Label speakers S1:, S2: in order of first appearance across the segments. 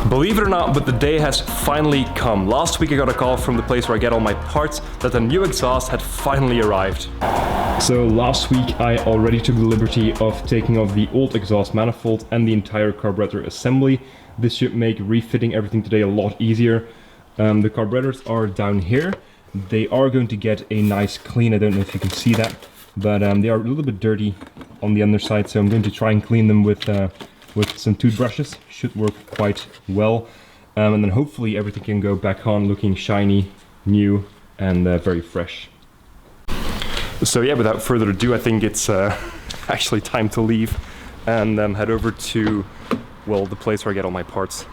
S1: Believe it or not, but the day has finally come. Last week I got a call from the place where I get all my parts that the new exhaust had finally arrived. So last week I already took the liberty of taking off the old exhaust manifold and the entire carburetor assembly. This should make refitting everything today a lot easier. The carburetors are down here. They are going to get a nice clean. I don't know if you can see that, but they are a little bit dirty on the underside, so I'm going to try and clean them with some toothbrushes. Should work quite well, and then hopefully everything can go back on looking shiny, new, and very fresh. So yeah, without further ado, I think it's actually time to leave and head over to, well, the place where I get all my parts.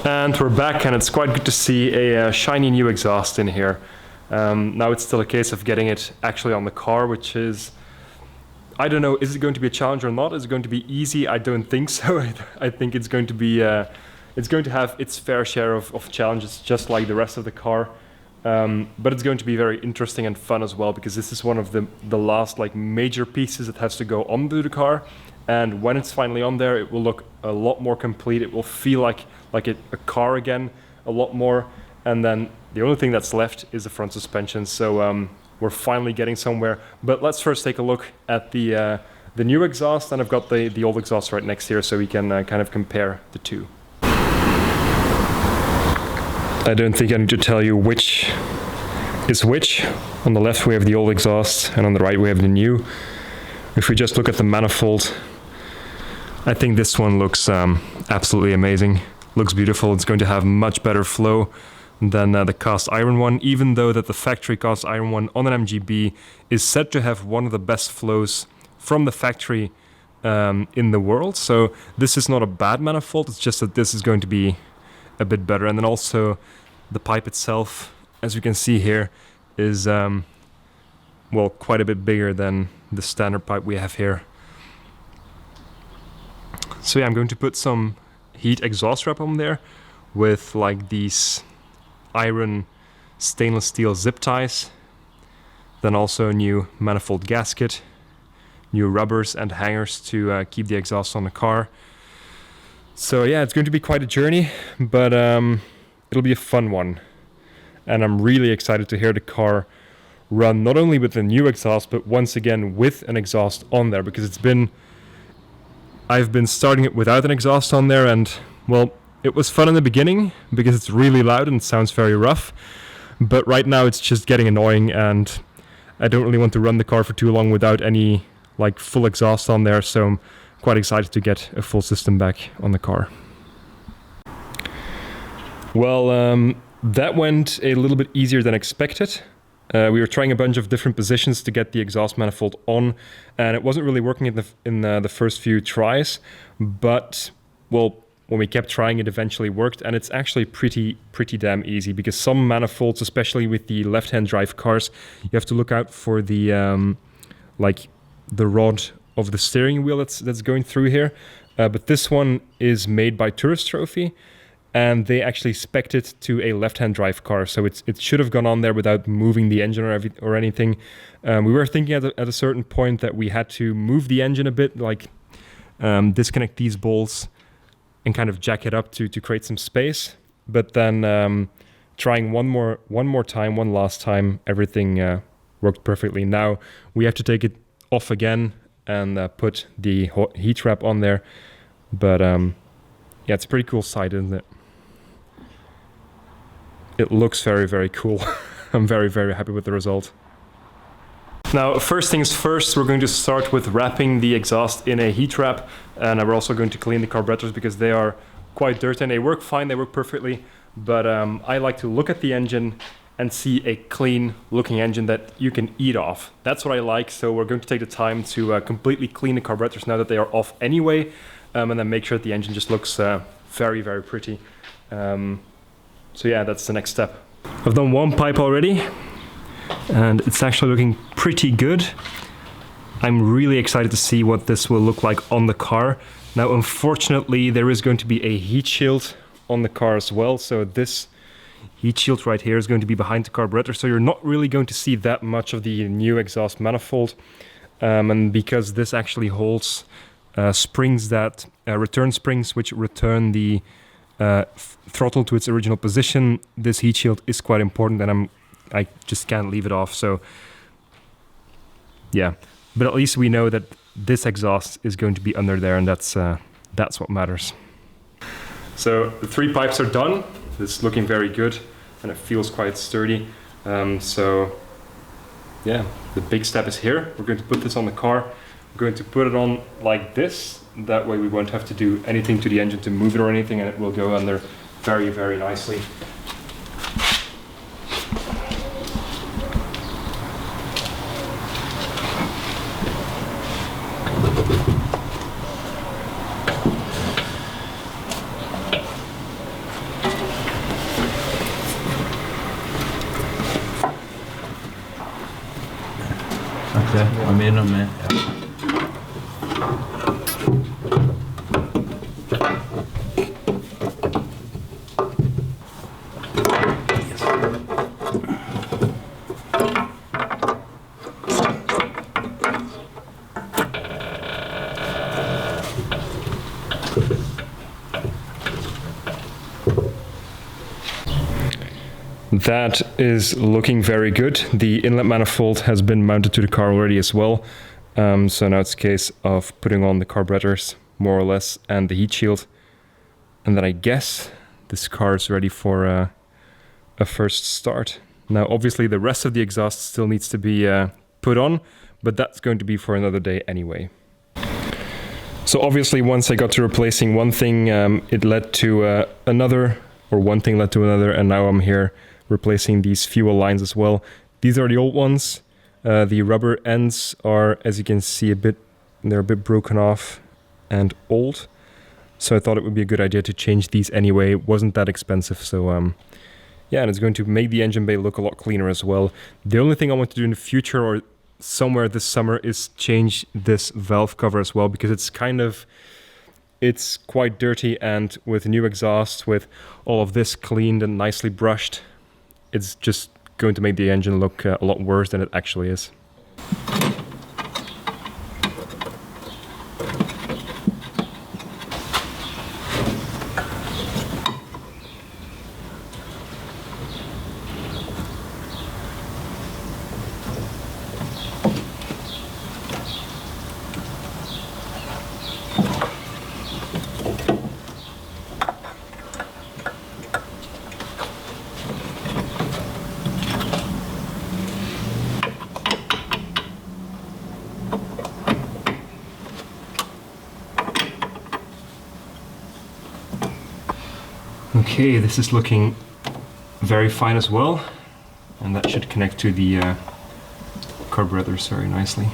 S1: And we're back, and it's quite good to see a shiny new exhaust in here. Now it's still a case of getting it actually on the car, which is, I don't know, is it going to be a challenge or not? Is it going to be easy? I don't think so. I think it's going to be, it's going to have its fair share of challenges, just like the rest of the car. But it's going to be very interesting and fun as well, because this is one of the last like major pieces that has to go onto the car. And when it's finally on there, it will look a lot more complete. It will feel like a car again, a lot more. And then the only thing that's left is the front suspension. So we're finally getting somewhere. But let's first take a look at the new exhaust, and I've got the old exhaust right next here, so we can kind of compare the two. I don't think I need to tell you which is which. On the left we have the old exhaust, and on the right we have the new. If we just look at the manifold, I think this one looks absolutely amazing. Looks beautiful. It's going to have much better flow than the cast iron one, even though that the factory cast iron one on an MGB is said to have one of the best flows from the factory in the world. So this is not a bad manifold, it's just that this is going to be a bit better. And then also the pipe itself, as you can see here, is well, quite a bit bigger than the standard pipe we have here. So yeah, I'm going to put some heat exhaust wrap on there with like these iron stainless steel zip ties, then also a new manifold gasket, new rubbers and hangers to keep the exhaust on the car. So yeah, it's going to be quite a journey, but it'll be a fun one, and I'm really excited to hear the car run not only with the new exhaust, but once again with an exhaust on there, because I've been starting it without an exhaust on there, and well, it was fun in the beginning because it's really loud and sounds very rough, but right now it's just getting annoying, and I don't really want to run the car for too long without any like full exhaust on there, so I'm quite excited to get a full system back on the car. Well, that went a little bit easier than expected. We were trying a bunch of different positions to get the exhaust manifold on, and it wasn't really working in the first few tries, but well, when we kept trying, it eventually worked, and it's actually pretty damn easy, because some manifolds, especially with the left-hand drive cars, you have to look out for the like the rod of the steering wheel that's going through here. But this one is made by Tourist Trophy, and they actually spec'd it to a left-hand drive car, so it should have gone on there without moving the engine or anything. We were thinking at a certain point that we had to move the engine a bit, like disconnect these bolts and kind of jack it up to create some space. But then trying one last time, everything worked perfectly. Now we have to take it off again and put the heat wrap on there. But yeah, it's a pretty cool sight, isn't it? It looks very cool. I'm very happy with the result. Now, first things first, we're going to start with wrapping the exhaust in a heat wrap, and we're also going to clean the carburetors because they are quite dirty, and they work fine, they work perfectly, but I like to look at the engine and see a clean looking engine that you can eat off. That's what I like, so we're going to take the time to completely clean the carburetors now that they are off anyway, and then make sure that the engine just looks very pretty. So yeah, that's the next step. I've done one pipe already, and it's actually looking pretty good. I'm really excited to see what this will look like on the car. Now, unfortunately, there is going to be a heat shield on the car as well, so this heat shield right here is going to be behind the carburetor, so you're not really going to see that much of the new exhaust manifold. And because this actually holds springs that return springs which return the throttle to its original position, this heat shield is quite important, and I just can't leave it off. So yeah, but at least we know that this exhaust is going to be under there, and that's what matters. So the 3 pipes are done. It's looking very good, and it feels quite sturdy. So yeah, the big step is here. We're going to put this on the car. We're going to put it on like this. That way we won't have to do anything to the engine to move it or anything, and it will go under very, very nicely.
S2: Okay, var med nu med.
S1: That is looking very good. The inlet manifold has been mounted to the car already as well. So now it's a case of putting on the carburetors, more or less, and the heat shield. And then I guess this car is ready for a first start. Now, obviously, the rest of the exhaust still needs to be put on, but that's going to be for another day anyway. So obviously, once I got to replacing one thing, it led to another, or one thing led to another, and now I'm here replacing these fuel lines as well. These are the old ones. The rubber ends are, as you can see, they're a bit broken off and old. So I thought it would be a good idea to change these anyway. It wasn't that expensive, so yeah, and it's going to make the engine bay look a lot cleaner as well. The only thing I want to do in the future or somewhere this summer is change this valve cover as well, because it's quite dirty, and with new exhaust, with all of this cleaned and nicely brushed, it's just going to make the engine look a lot worse than it actually is. Okay, this is looking very fine as well, and that should connect to the carburetors very nicely.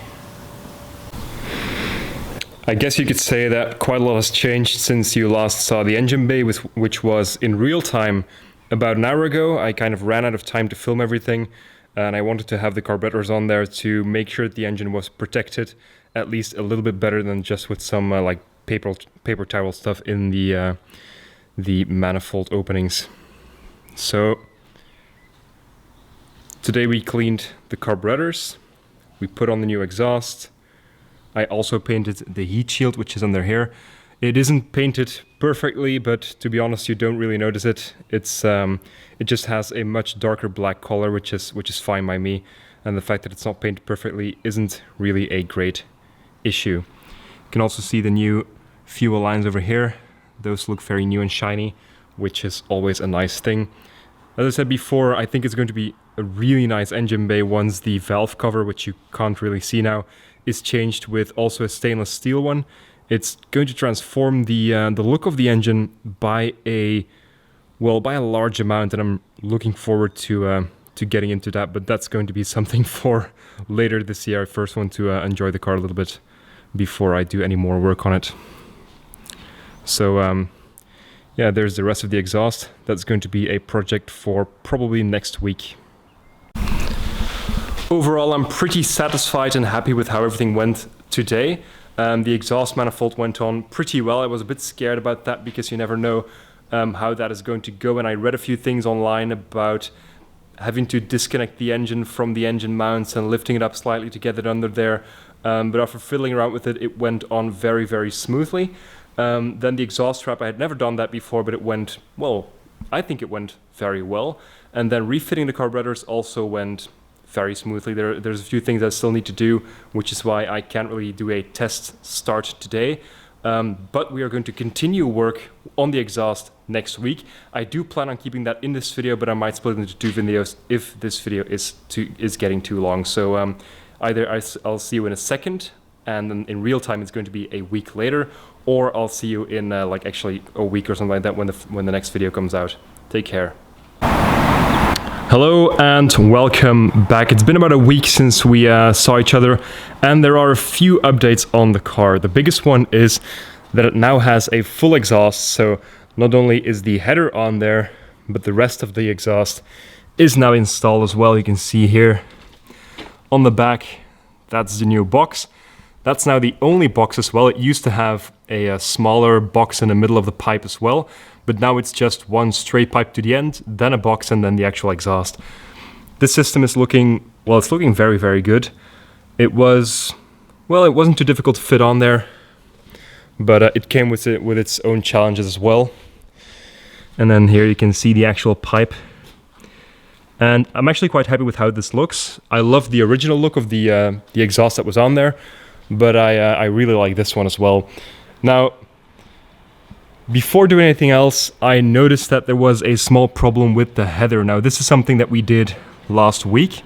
S1: I guess you could say that quite a lot has changed since you last saw the engine bay, which was in real time about an hour ago. I kind of ran out of time to film everything, and I wanted to have the carburetors on there to make sure that the engine was protected at least a little bit better than just with some like paper towel stuff in the manifold openings. So today we cleaned the carburetors, we put on the new exhaust. I also painted the heat shield, which is under here. It isn't painted perfectly, but to be honest, you don't really notice it. It just has a much darker black color, which is fine by me. And the fact that it's not painted perfectly isn't really a great issue. You can also see the new fuel lines over here. Those look very new and shiny, which is always a nice thing. As I said before, I think it's going to be a really nice engine bay once the valve cover, which you can't really see now, is changed with also a stainless steel one. It's going to transform the look of the engine by a large amount, and I'm looking forward to getting into that. But that's going to be something for later this year. I first want to enjoy the car a little bit before I do any more work on it. So yeah, there's the rest of the exhaust. That's going to be a project for probably next week. Overall, I'm pretty satisfied and happy with how everything went today. The exhaust manifold went on pretty well. I was a bit scared about that because you never know how that is going to go. And I read a few things online about having to disconnect the engine from the engine mounts and lifting it up slightly to get it under there. but after fiddling around with it, it went on very, very smoothly. Then the exhaust trap, I had never done that before, but it went, well, I think it went very well. And then refitting the carburetors also went very smoothly. There's a few things I still need to do, which is why I can't really do a test start today. But we are going to continue work on the exhaust next week. I do plan on keeping that in this video, but I might split it into 2 videos if this video is getting too long. So either I'll see you in a second, and then in real time it's going to be a week later, or I'll see you in like actually a week or something like that when the next video comes out. Take care. Hello and welcome back. It's been about a week since we saw each other, and there are a few updates on the car. The biggest one is that it now has a full exhaust, so not only is the header on there, but the rest of the exhaust is now installed as well. You can see here on the back, that's the new box. That's now the only box as well. It used to have a smaller box in the middle of the pipe as well, but now it's just one straight pipe to the end, then a box, and then the actual exhaust. This system is looking, well, it's looking very, very good. It wasn't too difficult to fit on there, but it came with its own challenges as well. And then here you can see the actual pipe. And I'm actually quite happy with how this looks. I love the original look of the exhaust that was on there, but I really like this one as well. Now, before doing anything else, I noticed that there was a small problem with the header. Now, this is something that we did last week,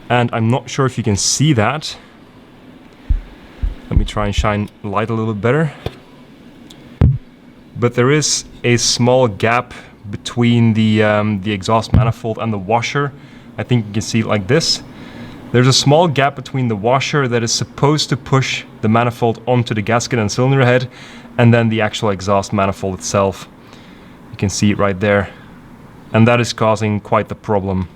S1: and I'm not sure if you can see that. Let me try and shine light a little bit better. But there is a small gap between the exhaust manifold and the washer. I think you can see it like this. There's a small gap between the washer that is supposed to push the manifold onto the gasket and cylinder head, and then the actual exhaust manifold itself. You can see it right there. And that is causing quite the problem.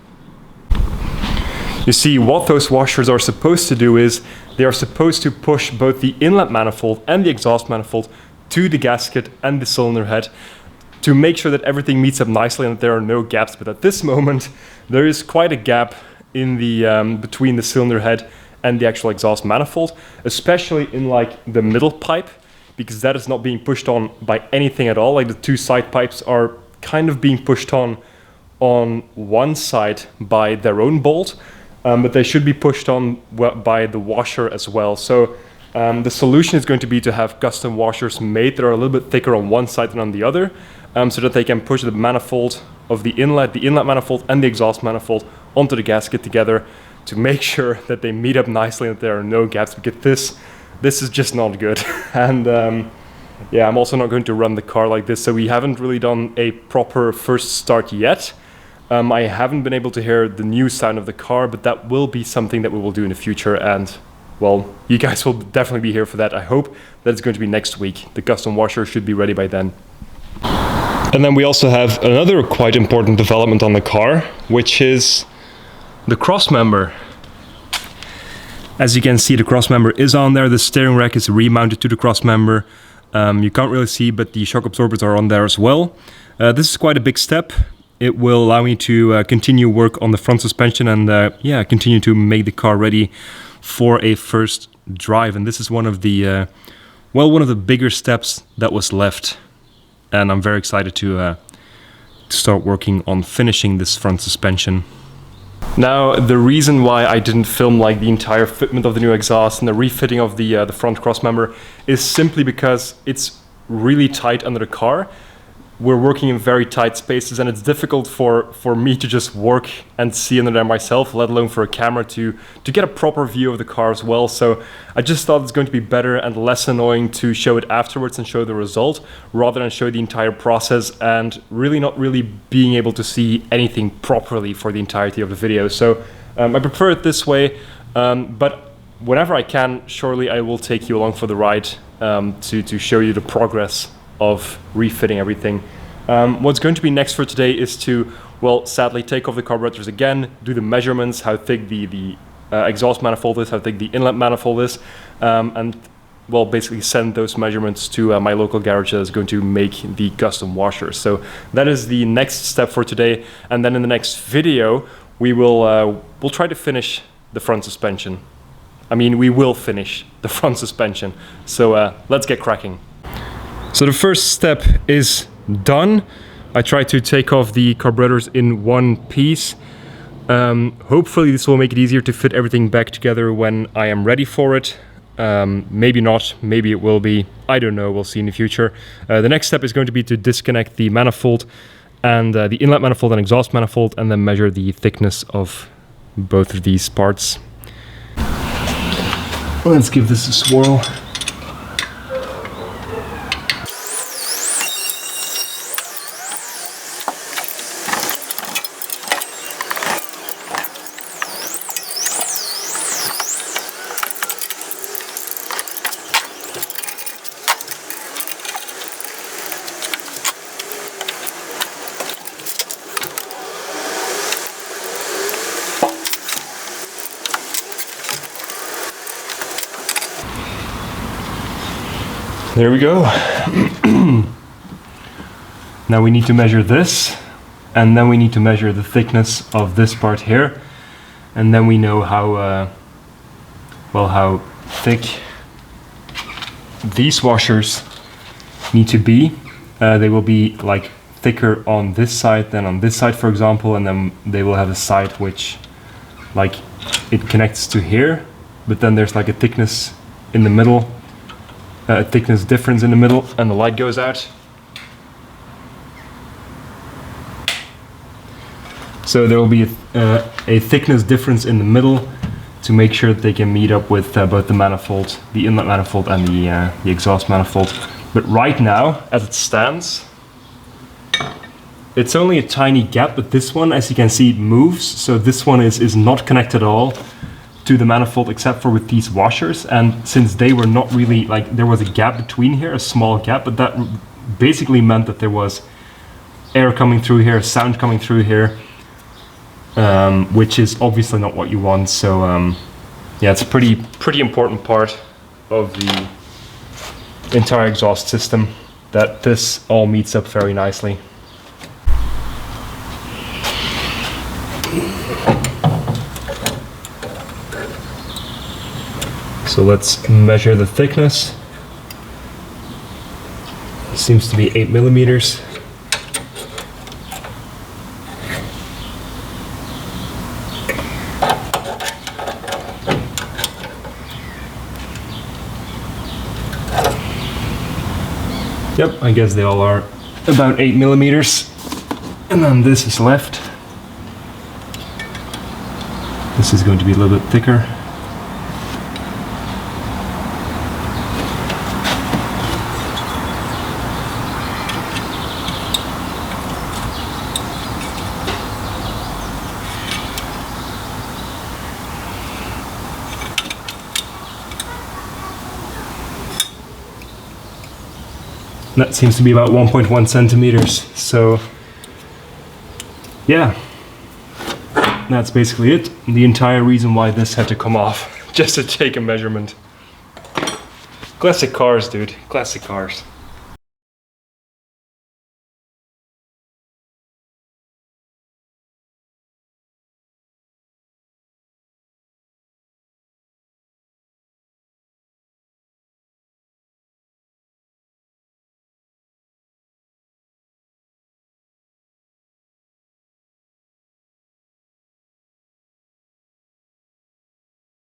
S1: You see, what those washers are supposed to do is they are supposed to push both the inlet manifold and the exhaust manifold to the gasket and the cylinder head to make sure that everything meets up nicely and that there are no gaps. But at this moment, there is quite a gap in the between the cylinder head and the actual exhaust manifold, especially in like the middle pipe, because that is not being pushed on by anything at all. Like the 2 side pipes are kind of being pushed on one side by their own bolt, but they should be pushed on by the washer as well. So the solution is going to be to have custom washers made that are a little bit thicker on one side than on the other, so that they can push the manifold of the inlet manifold and the exhaust manifold onto the gasket together to make sure that they meet up nicely and that there are no gaps, because this is just not good. And yeah, I'm also not going to run the car like this, so we haven't really done a proper first start yet. I haven't been able to hear the new sound of the car, but that will be something that we will do in the future, and well, you guys will definitely be here for that. I hope that it's going to be next week. The custom washer should be ready by then. And then we also have another quite important development on the car, which is the crossmember. As you can see, the crossmember is on there. The steering rack is remounted to the crossmember. You can't really see, but the shock absorbers are on there as well. This is quite a big step. It will allow me to continue work on the front suspension and yeah, continue to make the car ready for a first drive. And this is one of the one of the bigger steps that was left. And I'm very excited to start working on finishing this front suspension. Now, the reason why I didn't film like the entire fitment of the new exhaust and the refitting of the front crossmember is simply because it's really tight under the car. We're working in very tight spaces, and it's difficult for me to just work and see under there myself, let alone for a camera to get a proper view of the car as well. So I just thought it's going to be better and less annoying to show it afterwards and show the result, rather than show the entire process and really not really being able to see anything properly for the entirety of the video. So I prefer it this way, but whenever I can, surely I will take you along for the ride to show you the progress of refitting everything. What's going to be next for today is to, well, sadly take off the carburetors again, do the measurements, how thick the exhaust manifold is, how thick the inlet manifold is, and well, basically send those measurements to my local garage that is going to make the custom washers. So that is the next step for today, and then in the next video we will we'll try to finish the front suspension. I mean, we will finish the front suspension. So let's get cracking. So the first step is done. I tried to take off the carburetors in one piece. Hopefully this will make it easier to fit everything back together when I am ready for it. Maybe not, maybe it will be, I don't know, we'll see in the future. The next step is going to be to disconnect the manifold and the inlet manifold and exhaust manifold, and then measure the thickness of both of these parts. Let's give this a swirl. There we go. Now we need to measure this, and then we need to measure the thickness of this part here, and then we know how how thick these washers need to be. They will be like thicker on this side than on this side, for example, and then they will have a side which like it connects to here, but then there's like a thickness in the middle. A thickness difference in the middle, and the light goes out. So there will be a thickness difference in the middle to make sure that they can meet up with both the manifold, the inlet manifold, and the exhaust manifold. But right now, as it stands, it's only a tiny gap, but this one, as you can see, moves. So this one is not connected at all to the manifold except for with these washers, and since they were not really, like, there was a gap between here, a small gap, but that basically meant that there was air coming through here, sound coming through here, which is obviously not what you want. So yeah, it's a pretty important part of the entire exhaust system that this all meets up very nicely. So let's measure the thickness. It seems to be 8 millimeters. Yep, I guess they all are about 8 millimeters. And then this is left. This is going to be a little bit thicker. That seems to be about 1.1 centimeters. So yeah, that's basically it. The entire reason why this had to come off, just to take a measurement. Classic cars, dude, classic cars.